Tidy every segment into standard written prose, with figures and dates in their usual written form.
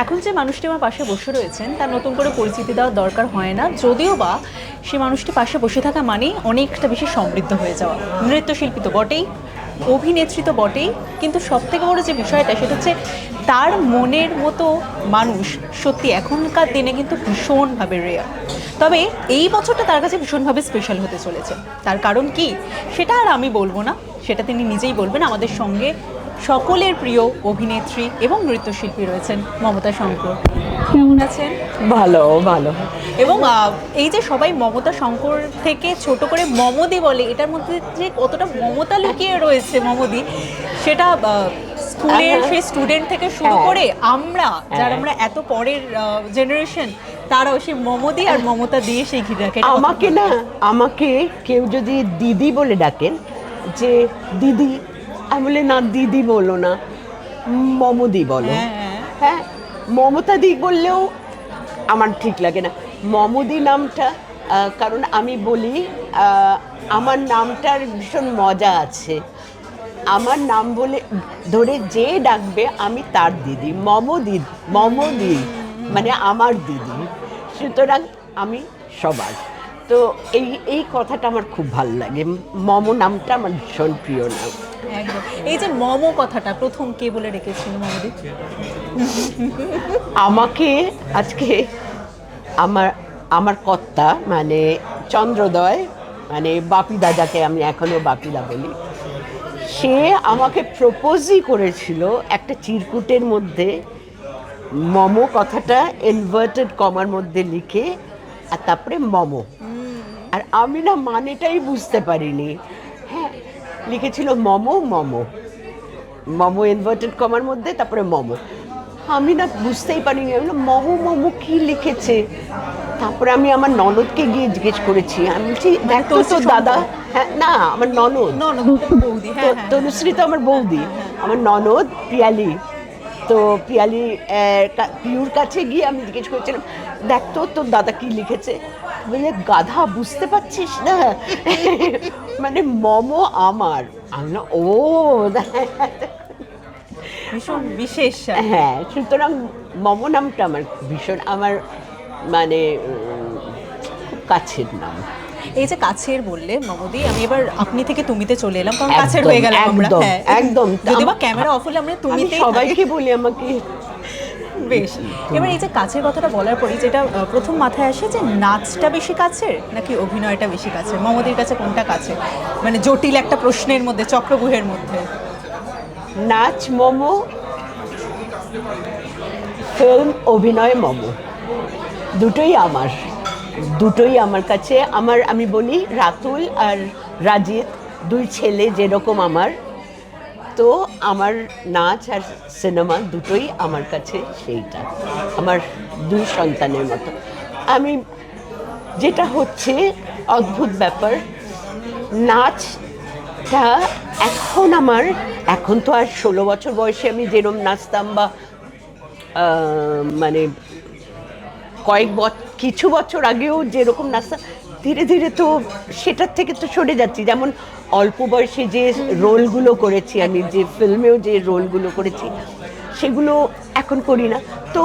এখন যে মানুষটি আমার পাশে বসে রয়েছেন তার নতুন করে পরিচিতি দেওয়ার দরকার হয় না, যদিও বা সে মানুষটি পাশে বসে থাকা মানেই অনেকটা বেশি সমৃদ্ধ হয়ে যাওয়া। নৃত্যশিল্পী তো বটেই, অভিনেত্রী তো বটেই, কিন্তু সবথেকে বড় যে বিষয়টা সেটা হচ্ছে তার মনের মতো মানুষ সত্যি এখনকার দিনে কিন্তু ভীষণভাবে রেয়ার। তবে এই বছরটা তার কাছে ভীষণভাবে স্পেশাল হতে চলেছে। তার কারণ কি সেটা আর আমি বলবো না, সেটা তিনি নিজেই বলবেন। আমাদের সঙ্গে সকলের প্রিয় অভিনেত্রী এবং নৃত্যশিল্পী রয়েছেন মমতা শঙ্কর। কেমন আছেন? ভালো ভালো। এবং এই যে সবাই মমতা শঙ্কর থেকে ছোট করে মমদি বলে, এটার মধ্যে যে কতটা মমতা লুকিয়ে রয়েছে মমদি, সেটা স্কুলের সেই স্টুডেন্ট থেকে শুরু করে আমরা যারা আমরা এত পরের জেনারেশন, তারাও সেই মমদি আর মমতা দিয়ে সেই ঘিরাকে। আমাকে না, আমাকে কেউ যদি দিদি বলে ডাকেন, যে দিদি, আমি বলে না দিদি বলো না, মমদি বলো। হ্যাঁ, মমতা দি বললেও আমার ঠিক লাগে না, মমদি নামটা। কারণ আমি বলি আমার নামটার ভীষণ মজা আছে। আমার নাম বলে ধরে যে ডাকবে আমি তার দিদি, মমদি, মমদি মানে আমার দিদি। সুতরাং আমি সবার। তো এই এই কথাটা আমার খুব ভালো লাগে। মম নামটা আমার ভীষণ প্রিয় নাম। একদম। এই যে মম কথাটা প্রথম কে বলে রেখেছিল মমদি? আমাকে আজকে আমার আমার কর্তা মানে চন্দ্রোদয়, মানে বাপিদা, যাকে আমি এখনো বাপিদা বলি, সে আমাকে প্রপোজই করেছিল একটা চিরকুটের মধ্যে মম কথাটা ইনভার্টেড কমার মধ্যে লিখে, আর তারপরে মম। আর আমি না মানেটাই বুঝতে পারিনি। হ্যাঁ, লিখেছিল মম মম, মম ইনভার্টেড কমার মধ্যে তারপরে মম। আমি না বুঝতেই পারিনি, আমি বললাম মম মম কি লিখেছে। তারপরে আমি আমার ননদকে গিয়ে জিজ্ঞেস করেছি, আমি বলছি দেখো তো দাদা। হ্যাঁ, না আমার ননদ, বৌদি। তনুশ্রী তো আমার বৌদি, আমার ননদ পিয়ালি। তো পিয়ালি পিউর কাছে গিয়ে আমি জিজ্ঞেস করেছিলাম, দেখ তো তোর দাদা কি লিখেছে। বলে গাধা, বুঝতে পারছিস না, মানে মম আমার। আমি না, ও ভীষণ বিশেষ। হ্যাঁ, সুতরাং মম নামটা আমার ভীষণ, আমার মানে খুব কাছের নাম। এই যে কাছের বললে মমদি, আমি এবার আপনি থেকে তুমিতে চলে এলাম, কারণ কাছের হয়ে গেলাম আমরা। হ্যাঁ একদম, যদিও বা ক্যামেরা অফ হলে আমরা তুমিতেই সবাইকে বলি আমাকে। বেশ। এবার এই যে কাছের কথাটা বলার পরই যেটা প্রথম মাথায় আসে, যে নাচটা বেশি কাছের নাকি অভিনয়টা বেশি কাছের? মমদির কাছে কোনটা কাছে, মানে জটিল একটা প্রশ্নের মধ্যে, চক্রব্যূহের মধ্যে? নাচ মম, ফিল্ম অভিনয় মম, দুটোই আমার, দুটোই আমার কাছে। আমার, আমি বলি রাতুল আর রাজিত দুই ছেলে যেরকম আমার, তো আমার নাচ আর সিনেমা দুটোই আমার কাছে সেইটা, আমার দুই সন্তানের মতো। আমি, যেটা হচ্ছে অদ্ভুত ব্যাপার, নাচটা এখন আমার, এখন তো আর 16 বছর বয়সে আমি যেরকম নাচতাম, বা মানে কিছু বছর আগেও যেরকম নাচতাম, ধীরে ধীরে তো সেটার থেকে তো সরে যাচ্ছি। যেমন অল্প বয়সে যে রোলগুলো করেছি আমি, যে ফিল্মেও যে রোলগুলো করেছি, সেগুলো এখন করি না। তো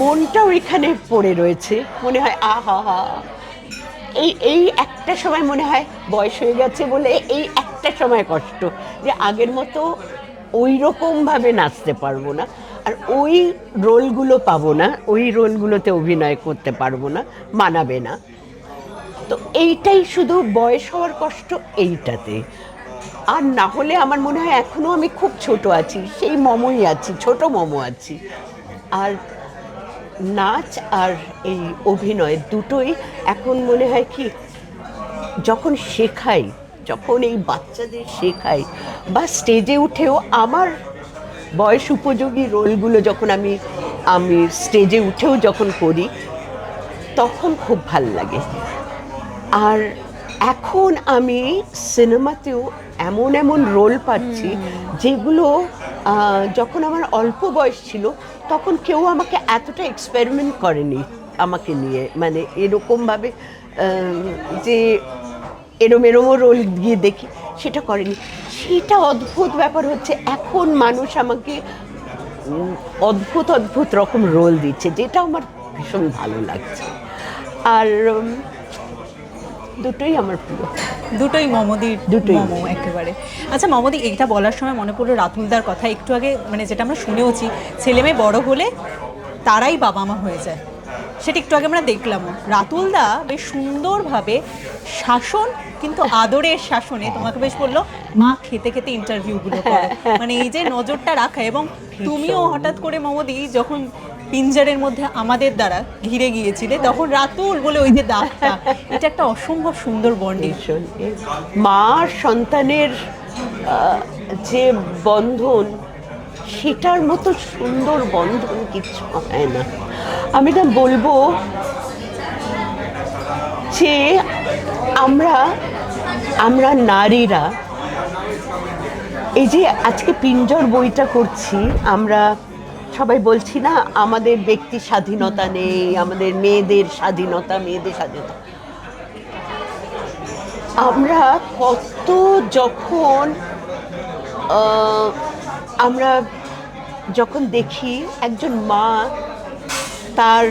মনটাও এখানে পড়ে রয়েছে, মনে হয় আহা হা, এই এই একটা সময় মনে হয় বয়স হয়ে গেছে বলে এই একটা সময় কষ্ট, যে আগের মতো ওই রকমভাবে নাচতে পারবো না, আর ওই রোলগুলো পাবো না, ওই রোলগুলোতে অভিনয় করতে পারবো না, মানাবে না। তো এইটাই শুধু বয়স হওয়ার কষ্ট, এইটাতে। আর না হলে আমার মনে হয় এখনো আমি খুব ছোট আছি, সেই মমই আছি, ছোট মম আছি। আর নাচ আর এই অভিনয় দুটোই এখন মনে হয় কি, যখন শেখাই, যখন এই বাচ্চাদের শেখাই, বা স্টেজে উঠেও আমার বয়স উপযোগী রোলগুলো যখন আমি আমি স্টেজে উঠেও যখন করি, তখন খুব ভাল লাগে। আর এখন আমি সিনেমাতেও এমন এমন রোল পাচ্ছি, যেগুলো যখন আমার অল্প বয়স ছিল তখন কেউ আমাকে এতটা এক্সপেরিমেন্ট করেনি আমাকে নিয়ে, মানে এরকমভাবে যে এরমও রোল দিয়ে দেখি, সেটা করেনি। সেটা অদ্ভুত ব্যাপার হচ্ছে, এখন মানুষ আমাকে অদ্ভুত অদ্ভুত রকম রোল দিচ্ছে, যেটা আমার ভীষণ ভালো লাগছে। আর দুটোই আমার প্রিয়। দুটোই মমদির দুটোই। মম একেবারে। আচ্ছা মমদি, এইটা বলার সময় মনে পড়লো রাতুলদার কথা একটু আগে, মানে যেটা আমরা শুনেওছি, ছেলে মেয়ে বড় হলে তারাই বাবা মা হয়ে যায়, সেটা একটু আগে আমরা দেখলামও। রাতুলদা বেশ সুন্দরভাবে শাসন, কিন্তু আদরের শাসনে তোমাকে বেশ বললো মা খেতে খেতে ইন্টারভিউগুলো করো, মানে এই যে নজরটা রাখা। এবং তুমিও হঠাৎ করে মমদি যখন পিঞ্জারের মধ্যে আমাদের দ্বারা ঘিরে গিয়েছিলে, তখন রাতুল বলে ওই যে দাগটা, এটা একটা অসম্ভব সুন্দর বন্ডিং। মা আর সন্তানের যে বন্ধন, সেটার মতো সুন্দর বন্ধন কিছু হয় না। আমি না বলবো যে আমরা নারীরা এই যে আজকে পিঞ্জর বইটা করছি, আমরা সবাই বলছি না আমাদের ব্যক্তি স্বাধীনতা নেই, আমাদের মেয়েদের স্বাধীনতা। আমরা কত যখন আমরা যখন দেখি একজন মা তার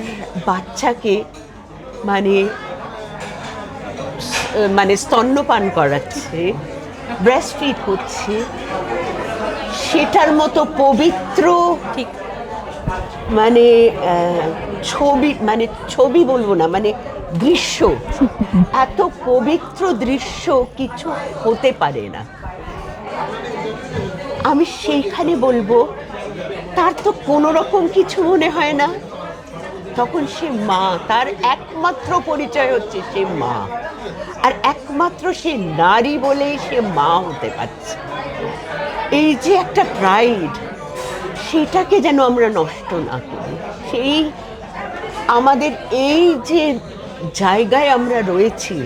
বাচ্চাকে মানে স্তন্যপান করাচ্ছে, ব্রেস্ট ফিড করছে, সেটার মতো পবিত্র ঠিক মানে ছবি বলবো না, মানে দৃশ্য, এত পবিত্র দৃশ্য কিছু হতে পারে না। আমি সেইখানে বলবো তার তো কোনো রকম কিছু মনে হয় না, তখন সে মা, তার একমাত্র পরিচয় হচ্ছে সে মা, আর একমাত্র সে নারী বলেই সে মা হতে পারছে। এই যে একটা প্রাইড, সেটাকে যেন আমরা নষ্ট না করি। সেই আমাদের এই যে জায়গায় আমরা রয়েছি,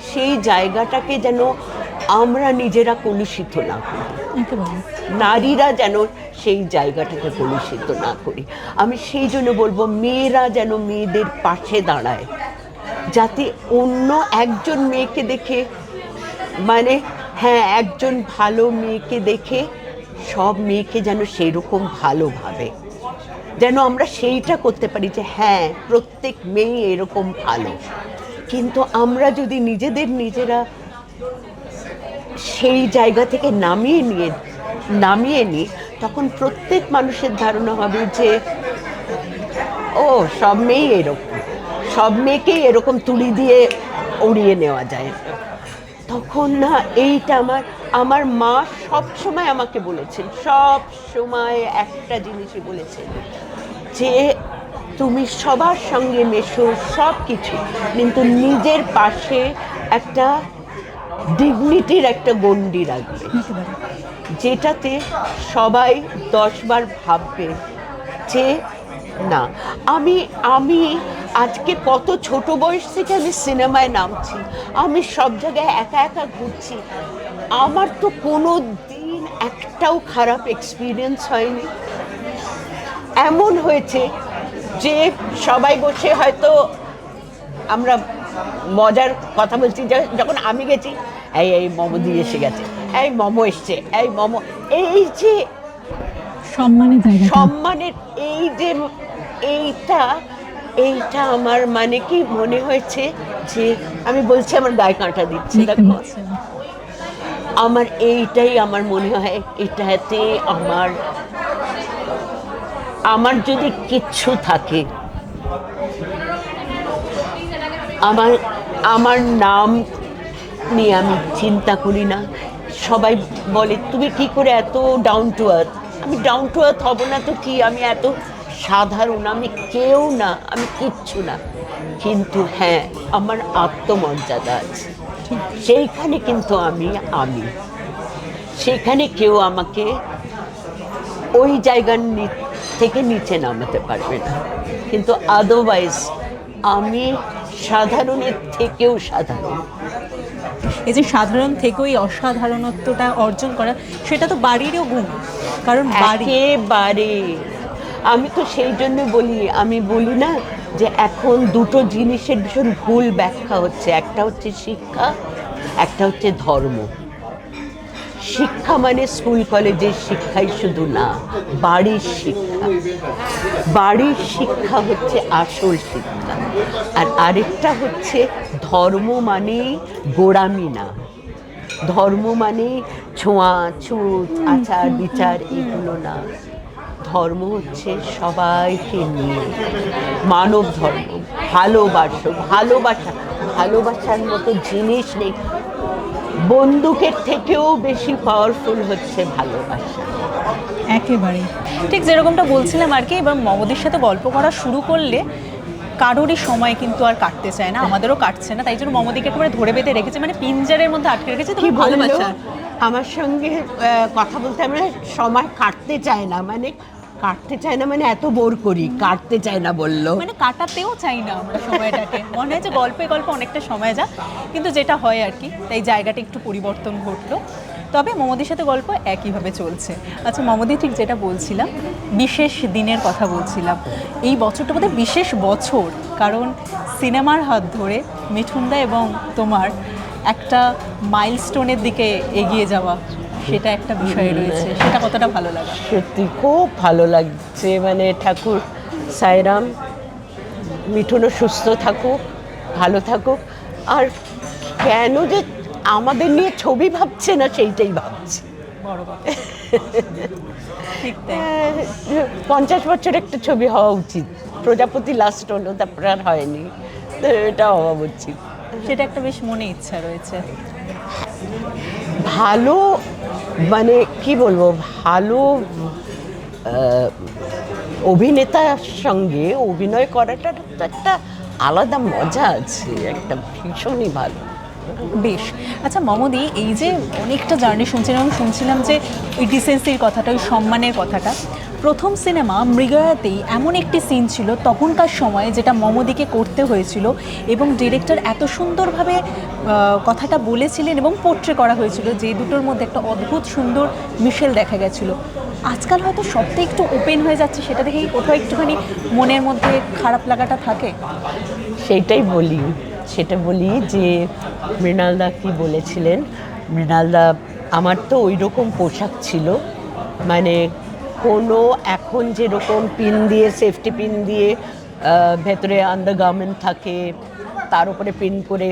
সেই জায়গাটাকে যেন আমরা নিজেরা কলুষিত না করি, নারীরা যেন সেই জায়গাটাকে কলুষিত না করি। আমি সেই জন্য বলবো মেয়েরা যেন মেয়েদের পাশে দাঁড়ায়, যাতে অন্য একজন মেয়েকে দেখে, মানে হ্যাঁ, একজন ভালো মেয়েকে দেখে সব মেয়েকে যেন সেই রকম ভালোভাবে, যেন আমরা সেইটা করতে পারি যে হ্যাঁ প্রত্যেক মেয়ে এরকম ভালো। কিন্তু আমরা যদি নিজেরা সেই জায়গা থেকে নামিয়ে নিই, তখন প্রত্যেক মানুষের ধারণা হবে যে ও সব মেয়েই এরকম, সব মেয়েকেই এরকম তুলি দিয়ে উড়িয়ে নেওয়া যায়। তখন না, এইটা আমার মা সব সময় আমাকে বলেছেন, সব সময় একটা জিনিসই বলেছেন যে তুমি সবার সঙ্গে মেশো সব কিছু, কিন্তু নিজের পাশে একটা ডিগনিটির একটা গণ্ডি রাখবে, যেটাতে সবাই 10 বার ভাববে যে না, আমি আজকে কত ছোট বয়স থেকে আমি সিনেমায় নামছি, আমি সব জায়গায় একা একা ঘুরছি, আমার তো কোনো দিন একটাও খারাপ এক্সপিরিয়েন্স হয়নি। এমন হয়েছে যে সবাই বসে হয়তো আমরা মজার কথা বলছি, যখন আমি গেছি এই মমদি এসে গেছে, এই মমো এসছে, এই মমো, এই যে সম্মানের এই যে এইটা আমার মানে কি মনে হয়েছে যে আমি বলছি, আমার গায়ে কাঁটা দিচ্ছে, দেখো আমার এইটাই আমার মনে হয়, এটাতে আমার যদি কিচ্ছু থাকে, আমার নাম নিয়ে আমি চিন্তা করি না। সবাই বলে তুমি কি করে এত ডাউন টু আর্থ, আমি ডাউন টু আর্থ হব না তো কি, আমি এত সাধারণ, আমি কেউ না, আমি কিচ্ছু না, কিন্তু হ্যাঁ আমার আত্মমর্যাদা আছে, সেইখানে কিন্তু আমি সেখানে কেউ আমাকে ওই জায়গার থেকে নিচে নামাতে পারবে না। কিন্তু আদারওয়াইজ আমি সাধারণের থেকেও সাধারণ। এই যে সাধারণ থেকেও এই অসাধারণত্বটা অর্জন করা, সেটা তো বাড়িরও গুণ, কারণ একেবারে আমি তো সেই জন্য আমি বলি না যে এখন দুটো জিনিসের ভীষণ ভুল ব্যাখ্যা হচ্ছে, একটা হচ্ছে শিক্ষা, একটা হচ্ছে ধর্ম। শিক্ষা মানে স্কুল কলেজের শিক্ষাই শুধু না, বাড়ির শিক্ষা। বাড়ির শিক্ষা হচ্ছে আসল শিক্ষা। আর আরেকটা হচ্ছে ধর্ম মানে গোঁড়ামি না, ধর্ম মানে ছোঁয়াছুত আচার বিচার এগুলো না। ধর্ম হচ্ছে সবাইকে নিয়ে মানব ধর্ম, ভালোবাসার মতো জিনিস নেই। বন্দুকের থেকেও বেশি পাওয়ারফুল হচ্ছে ভালোবাসা। একেবারেই ঠিক যেরকমটা বলছিলাম আর কি। এবার মমদির সাথে গল্প করা শুরু করলে কারোরই সময় কিন্তু আর কাটতে চায় না, আমাদেরও কাটছে না, তাই জন্য মমদিকে একেবারে ধরে বেঁধে রেখেছে, মানে পিঞ্জারের মধ্যে আটকে রেখেছে। কি তুমি ভালোবাসা আমার সঙ্গে কথা বলতে আমরা সময় কাটতে চায় না, মানে এত বোর করি, কাটতে চায় না বললো, মানে কাটাতেও চাই না আমরা সময়টাকে, মনে হয় যে গল্পে অনেকটা সময় যা, কিন্তু যেটা হয় আর কি, তাই জায়গাটা একটু পরিবর্তন ঘটলো। তবে মমদির সাথে গল্প একইভাবে চলছে। আচ্ছা মমদি, ঠিক যেটা বলছিলাম, বিশেষ দিনের কথা বলছিলাম, এই বছরটা বোধহয় বিশেষ বছর, কারণ সিনেমার হাত ধরে মিঠুনদা এবং তোমার একটা মাইলস্টোনের দিকে এগিয়ে যাওয়া, সেটা একটা বিষয় রয়েছে, সেটা কতটা ভালো লাগা? সত্যি খুব ভালো লাগছে, মানে ঠাকুর সাইরাম মিঠুনও সুস্থ থাকুক, ভালো থাকুক। আর কেন যে আমাদের নিয়ে ছবি ভাবছে না সেইটাই ভাবছি। বড় কথা, ঠিক তাই। 50 বছর একটা ছবি হওয়া উচিত। প্রজাপতি লাস্ট হলো, তারপর আর হয়নি, তো এটা হওয়া উচিত। সেটা একটা বেশ মনে ইচ্ছা রয়েছে। ভালো, মানে কি বলবো, ভালো অভিনেতার সঙ্গে অভিনয় করাটা তো একটা আলাদা মজা আছে, একটা ভীষণই ভালো। বেশ। আচ্ছা মমদি, এই যে অনেকটা জার্নি শুনছিলাম যে ওই ডিসেন্সির কথাটা, ওই সম্মানের কথাটা, প্রথম সিনেমা মৃগয়াতেই এমন একটি সিন ছিল তখনকার সময়ে যেটা মমদিকে করতে হয়েছিল, এবং ডিরেক্টর এত সুন্দরভাবে কথাটা বলেছিলেন এবং পোট্রে করা হয়েছিল যে দুটোর মধ্যে একটা অদ্ভুত সুন্দর মিশেল দেখা গেছিলো। আজকাল হয়তো সবটাই একটু ওপেন হয়ে যাচ্ছে, সেটা দেখেই কোথাও একটুখানি মনের মধ্যে খারাপ লাগাটা থাকে। সেটা বলি যে মৃণালদা কি বলেছিলেন, মৃণালদা আমার তো ওই রকম পোশাক ছিল, মানে কোনো এখন যেরকম পিন দিয়ে, সেফটি পিন দিয়ে ভেতরে আন্ডারগার্মেন্ট থাকে, তার উপরে পিন করে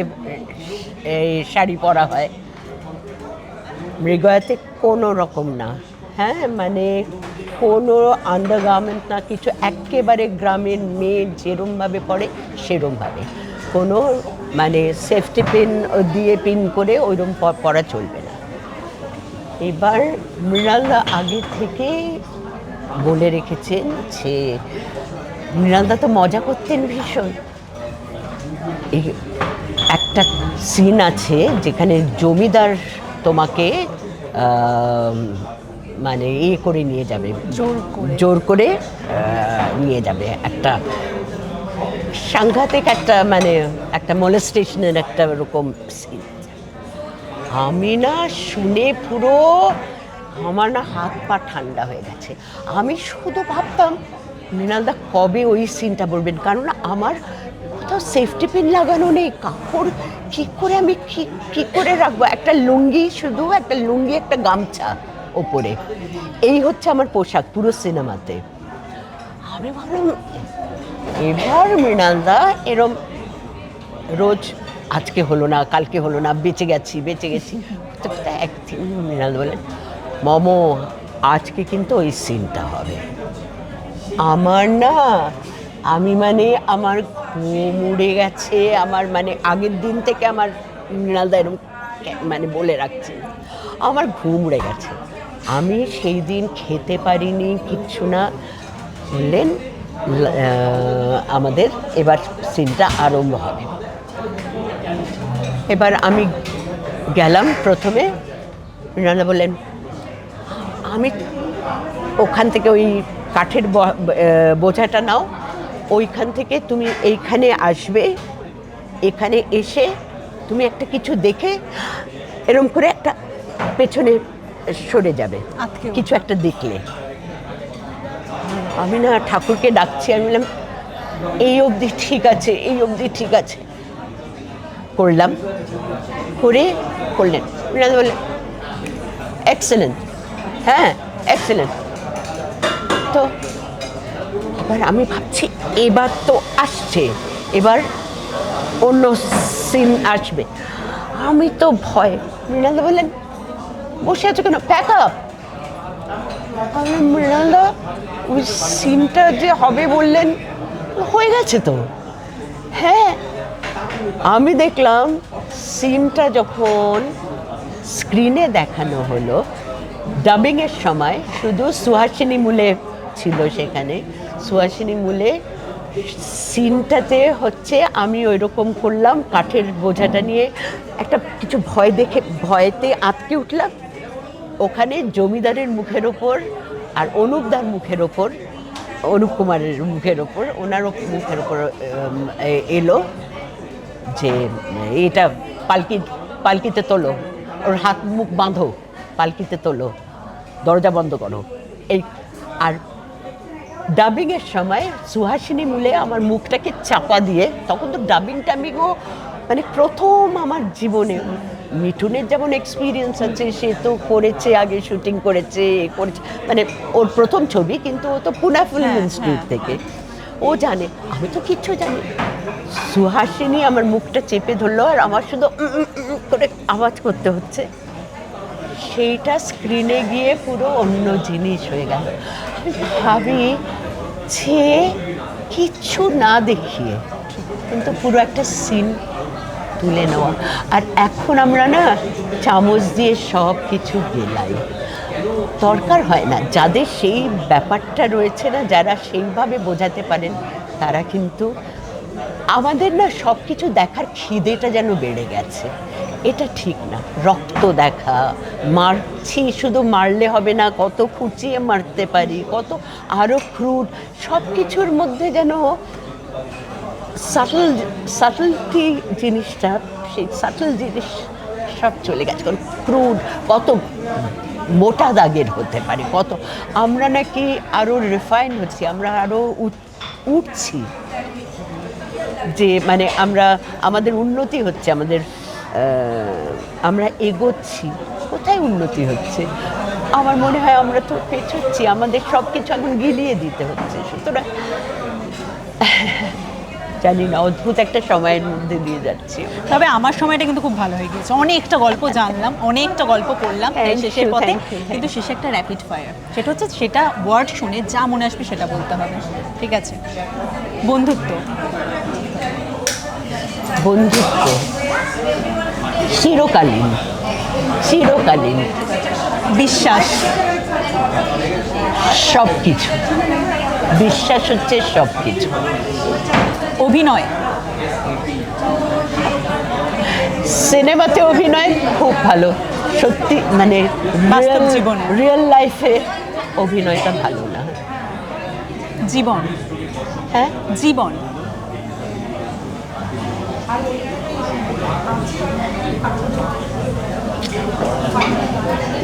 এই শাড়ি পরা হয়, মৃগয়াতে কোনো রকম না। হ্যাঁ, মানে কোনো আন্ডারগার্মেন্ট না, কিছু, একেবারে গ্রামের মেয়ে যেরমভাবে পড়ে সেরমভাবে, কোনো মানে সেফটি পিন দিয়ে পিন করে ওইরকম পরা চলবে না। এবার মৃণালদা আগে থেকে বলে রেখেছেন যে, মৃণালদা তো মজা করতেন ভীষণ। এই একটা সিন আছে যেখানে জমিদার তোমাকে মানে করে নিয়ে যাবে, জোর করে নিয়ে যাবে, একটা সাংঘাতিক একটা, মানে একটা মোলেস্টেশনের একটা ওরকম সিন। আমি না শুনে পুরো আমার না হাত পা ঠান্ডা হয়ে গেছে। আমি শুধু ভাবতাম মৃণালদা কবে ওই সিনটা বলবেন, কারণ আমার কোথাও সেফটি পিন লাগানো নেই, কাপড় কী করে আমি কী করে রাখবো, একটা লুঙ্গি, শুধু একটা লুঙ্গি, একটা গামছা ওপরে, এই হচ্ছে আমার পোশাক পুরো সিনেমাতে। আমি ভাবলাম এবার মৃণালদা এরম রোজ, আজকে হলো না, কালকে হলো না, বেঁচে গেছি। একদিন মৃণাল বলেন, মম আজকে কিন্তু ওই সিনটা হবে। আমার না, আমি মানে আমার ঘুম উড়ে গেছে, আমার মানে আগের দিন থেকে আমার মৃণালদা এরকম মানে বলে রাখছি, আমার ঘুম উড়ে গেছে, আমি সেই দিন খেতে পারিনি, কিচ্ছু না। বললেন আমাদের এবার সিনটা আরম্ভ হবে। এবার আমি গেলাম প্রথমে, মৃণালদা বললেন, আমি ওখান থেকে ওই কাঠের বোঝাটা নাও, ওইখান থেকে তুমি এইখানে আসবে, এখানে এসে তুমি একটা কিছু দেখে এরম করে একটা পেছনে সরে যাবে, কিছু একটা দেখলে। আমি না ঠাকুরকে ডাকছি, আমি বললাম এই অবধি ঠিক আছে, এই অবধি ঠিক আছে, করলাম, করলেন। মৃণাল বললেন এক্সেলেন্ট, হ্যাঁ এক্সেলেন্ট। তো এবার আমি ভাবছি এবার তো আসছে, এবার অন্য সিন আসবে। আমি তো ভয়, মৃণালদা বললেন বসে আছো কেন, প্যাক আপ। আমি মৃণালদা ওই সিনটা যে হবে বললেন, হয়ে গেছে তো। হ্যাঁ, আমি দেখলাম সিনটা যখন স্ক্রিনে দেখানো হলো, ডাবিংয়ের সময় শুধু সুহাসিনী মূলে ছিল সেখানে। সুহাসিনী মূলে সিনটাতে হচ্ছে আমি ওই রকম করলাম, কাঠের বোঝাটা নিয়ে একটা কিছু ভয় দেখে ভয়েতে আটকে উঠলাম। ওখানে জমিদারের মুখের ওপর আর অনুপদার মুখের ওপর, অনুপ কুমারের মুখের ওপর, ওনার মুখের ওপর এলো যে এটা পালকিতে তোলো, ওর হাত মুখ বাঁধো, পালকিতে তোলো, দরজা বন্ধ করো। এই আর ডাবিংয়ের সময় সুহাসিনী মূলে আমার মুখটাকে চাপা দিয়ে, তখন তো ডাবিংও মানে প্রথম আমার জীবনে। মিঠুনের যেমন এক্সপিরিয়েন্স আছে, সে তো করেছে, আগে শুটিং করেছে, করেছে, মানে ওর প্রথম ছবি, কিন্তু ও তো পুনা ফিল্ম ইনস্টিটিউট থেকে, ও জানে। আমি তো কিচ্ছু জানি। সুহাসিনী আমার মুখটা চেপে ধরলো আর আমার শুধু করে আওয়াজ করতে হচ্ছে। সেইটা স্ক্রিনে গিয়ে পুরো অন্য জিনিস হয়ে গেল। আমি ভাবি যে কিচ্ছু না দেখিয়ে কিন্তু পুরো একটা সিন তুলে নেওয়া। আর এখন আমরা না চামচ দিয়ে সব কিছু গেলাই, দরকার হয় না। যাদের সেই ব্যাপারটা রয়েছে না, যারা সেইভাবে বোঝাতে পারেন, তারা কিন্তু, আমাদের না সব কিছু দেখার খিদেটা যেন বেড়ে গেছে। এটা ঠিক না। রক্ত দেখা, মারছি, শুধু মারলে হবে না, কত খুঁচিয়ে মারতে পারি, কত আরও ক্রুড, সব কিছুর মধ্যে যেন সাটলটি জিনিসটা, সেই সাটল জিনিস সব চলে গেছে। কারণ ক্রুড কত মোটা দাগের হতে পারে, কত আমরা নাকি আরও রিফাইন হচ্ছি, আমরা আরও উঠছি, যে মানে আমরা, আমাদের উন্নতি হচ্ছে, আমাদের আমরা এগোচ্ছি। কোথায় উন্নতি হচ্ছে? আমার মনে হয় আমরা তো পেছোচ্ছি, আমাদের সব কিছু এখন গিলিয়ে দিতে হচ্ছে। সুতরাং জানি না, অদ্ভুত একটা সময়ের মধ্যে দিয়ে যাচ্ছি। তবে আমার সময়টা কিন্তু খুব ভালো হয়ে গিয়েছে, অনেকটা গল্প জানলাম, অনেকটা গল্প করলাম শেষের পথে। কিন্তু শেষে একটা র্যাপিড ফায়ার, সেটা হচ্ছে সেটা ওয়ার্ড শুনে যা মনে আসবে সেটা বলতে হবে, ঠিক আছে? বন্ধুত্ব, বন্ধুত্ব চিরকালীন, চিরকালীন। বিশ্বাস, সব কিছু, বিশ্বাস হচ্ছে সব কিছু। অভিনয়, সিনেমাতে অভিনয় খুব ভালো, সত্যি, মানে বাস্তব জীবনে, রিয়েল লাইফে অভিনয়টা ভালো না। জীবন, হ্যাঁ জীবন,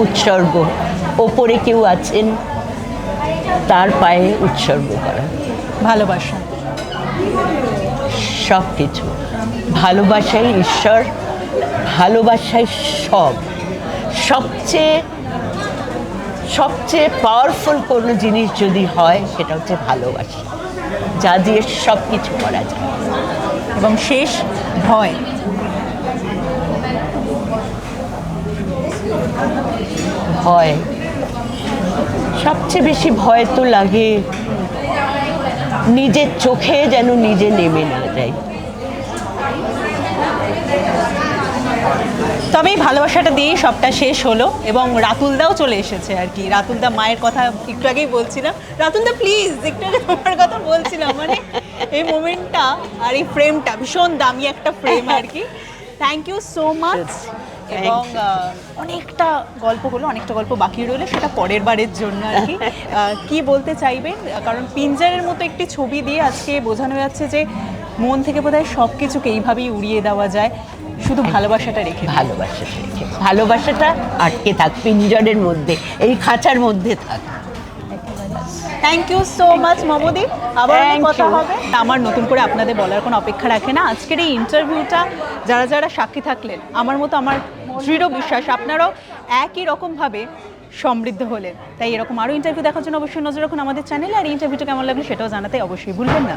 উৎসর্গ, ওপরে কেউ আছেন তার পায়ে উৎসর্গ করা। ভালোবাসা, সব কিছু, ভালোবাসাই ঈশ্বর, ভালোবাসাই সব। সবচেয়ে সবচেয়ে পাওয়ারফুল কোনো জিনিস যদি হয়, সেটা হচ্ছে ভালোবাসা, যা দিয়ে সব কিছু করা যায়। এবং শেষ ভয়, ভয়, সবচেয়ে বেশি ভয় তো লাগে নিজের চোখে যেন নিজে নেমে না যায়। তবে এই ভালোবাসাটা দিয়েই সবটা শেষ হলো, এবং রাতুলদাও চলে এসেছে আর কি। রাতুলদা মায়ের কথা একটু আগেই বলছিলাম, রাতুলদা প্লিজ একটু আগে তোমার কথা বলছিলাম, মানে এই মোমেন্টটা আর এই ফ্রেমটা ভীষণ দামি একটা ফ্রেম আর কি। Thank you so much. এবং অনেকটা গল্প হলো, অনেকটা গল্প বাকি রইলো, সেটা পরের বারের জন্য আর কি। কি বলতে চাইবেন? কারণ পিঞ্জারের মতো একটি ছবি দিয়ে আজকে বোঝানো যাচ্ছে যে মন থেকে বোধহয় সব কিছুকে এইভাবেই উড়িয়ে দেওয়া যায়, শুধু ভালোবাসাটা রেখে। ভালোবাসাটা রেখে, ভালোবাসাটা আটকে থাক পিঞ্জরের মধ্যে, এই খাঁচার মধ্যে থাক। থ্যাংক ইউ সো মাচ মমদি, আবার Thank কথা you. হবে। আমার নতুন করে আপনাদের বলার কোনো অপেক্ষা রাখে না। আজকের এই ইন্টারভিউটা যারা যারা সাক্ষী থাকলেন, আমার মতো আমার দৃঢ় বিশ্বাস আপনারাও একই রকমভাবে সমৃদ্ধ হলেন। তাই এরকম আরও ইন্টারভিউ দেখার জন্য অবশ্যই নজর রাখুন আমাদের চ্যানেলে, আর এই ইন্টারভিউটা কেমন লাগলো সেটাও জানাতে অবশ্যই ভুলবেন না।